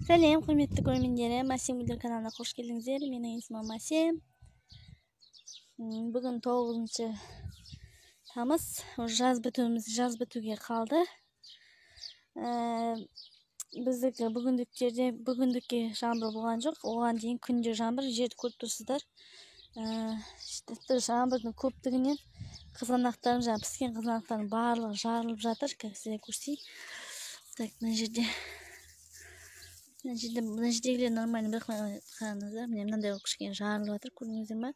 Сәлем, құрметті көрермендерім, Масим Гүлдер каналына қош келдіңіздер. Менің есімім Масим. Бүгін 9 тамыз. Жаз бітуге қалды. Біздікі бүгіндікке жаңбыр болған жоқ. Оған дейін күнде жаңбыр, жерді көріп тұрсыздар. Жаңбырдың көптігінен қызанақтарым, піскен қызанақтардың барлығы жарылып жатыр. Сіздерге көрсетейін. Так, мына жердегілер нормально, бірақ қараңыздар, міне мынандай кішкене жарылып жатыр, көрдіңіздер ме?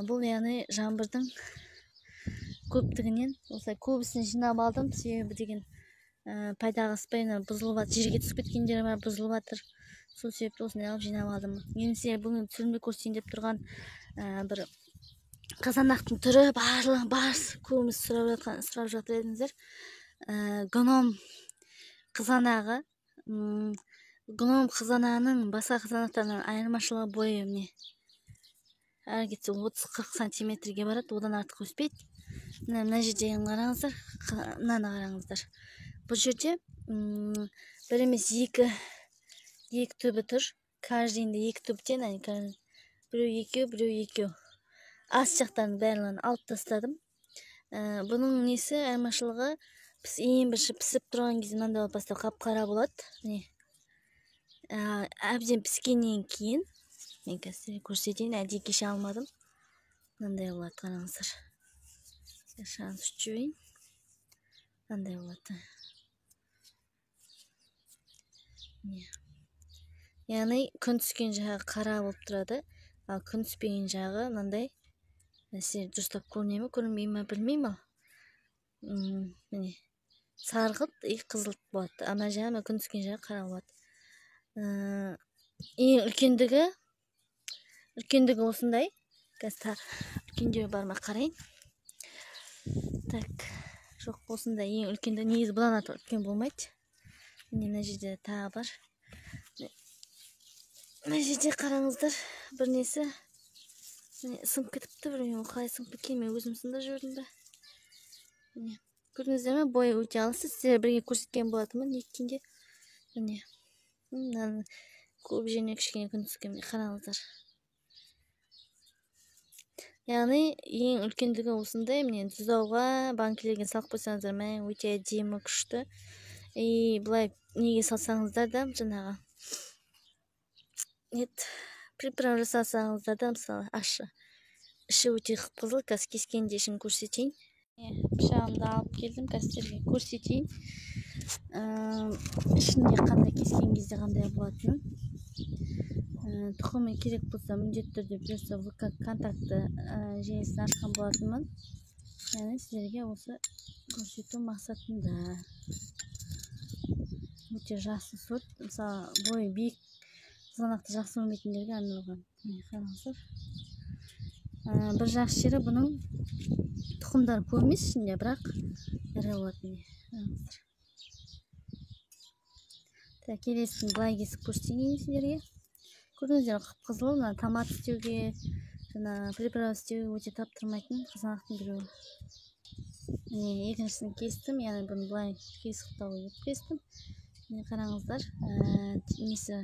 Бұл яғни жаңбырдың көптігінен осылай көбісін жинап алдым, себебі деген пайдаға аспай бұзылып жатыр, жерге түсіп кеткендері бар, бұзылып жатыр. Сол себепті осындай алып жинап алдым. Енді сіздерге бүгін түсірімде көрсетейін деп тұрған бір қызанақтың түрі көбіміз сұрап жатыр едіңіздер. Гном қызанағы. Гном қызанағының басқа қызанақтарынан айырмашылығы бойы міне. Әрі кетсе 30-40 сантиметрге барады, одан артық өспейді. Мына жерден қараңыздар, мынаны қараңыздар. Бұл жерде бір емес екі түбі тұр. Каждыйында екі түптен, біреу екеу. Ас жақтарын бәрін алып тастадым. Бұның несі айырмашылығы, ең бірінші пісіп тұрған кезде мынандай болып бастап қап-қара болады. Әбден піскеннен кейін, мен қазір көрсетейін, әдейі кеше алмадым. Мынандай болады, қараңыздар. Шанс үшчуейін. Мынандай болады. Яғни күн түскен жағы қара болып тұрады, ал күн түспеген жағы мынандай. Сіздер дұрыстап көріне ме, көрінбей ме білмеймін. Міне сарғылт, қызыл болады. Ана жағы күн түскен жағы қара болады. Ең үлкендігі осындай. Қазір үлкендеу бар ма қарайын. Так, жоқ, осындай ең үлкендігі. Негізі бұдан артық үлкен болмайды. Мына жерде тағы бар. Мына жерде қараңыздар, бір несі сынып кетіпті, білмеймін, қалай сынып кеткен, мен өзім сында жүрдім бе. Көрдіңіздер ме, бойы өте алысы. Сіздер бірге көрсеткен болатынмын, еккенде. Міне, көп жеріне кішкене күн түскен, қараңыздар. Яғни ең үлкендігі осындай, міне тұздауға банкілерге салып қойсаңыздар, мәң өте әдемі, күшті. Бұлай неге салсаңыздар да, жаңағы приправ жасасаңыздар да, мысалы ашы. Іші өте қып-қызыл, қазір кескенде ішін көрсетейін. Пышағымды алып келдім, қазірге көрсетейін. Ішінде қандай кескен кезде қандай болатынын. Тұқымы керек болса, міндетті түрде біресе контакты желісін ашқан болатынмын. Яғни сіздерге осы көрсету мақсатында. Өте жақсы сорт. Мысалы, бойы биік қызанақты жақсы өңдейтіндерге арналған. Қараңыздар. Бір жақсы жері бұның тұқымдарын көрмейсіз ішінде, бірақ ірі болады. Келесін былай кесіп көрсетейін сіздерге. Көрдіңіздер, қып-қызыл, томат істеуге, приправа істеуге өте таптырмайтын қызанақтың біреуі. Екіншісін кестім, яғни бұны былай кесіп кестім. Қараңыздар, несі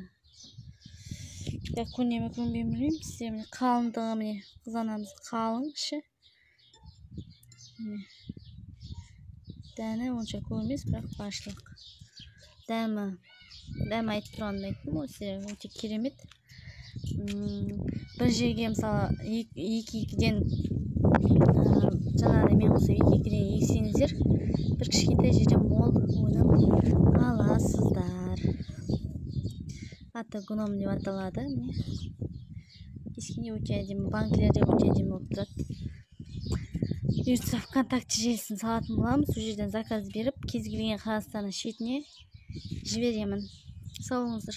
көріне ме, көрінбей ме білмеймін. Сіздер қалыңдығы, қызанамыз қалың іші. Дәні онша көрмес, бірақ баршылық. Дәмі айтып тұрғанын айттым, осы өте керемет. Бір жерге мысалы екі-екіден жаңағыдай мен осы екі-екіден ексеңіздер, бір кішкентай жерден мол өнім аласыздар. Аты гном деп аталады. Кескенде өте әдемі, банкілерде өте әдемі болып тұрады. ВКонтакте желісін салатын боламыз. Сол жерден заказ беріп, кез келген Қазақстанның шетіне жіберемін. Сау болыңыздар.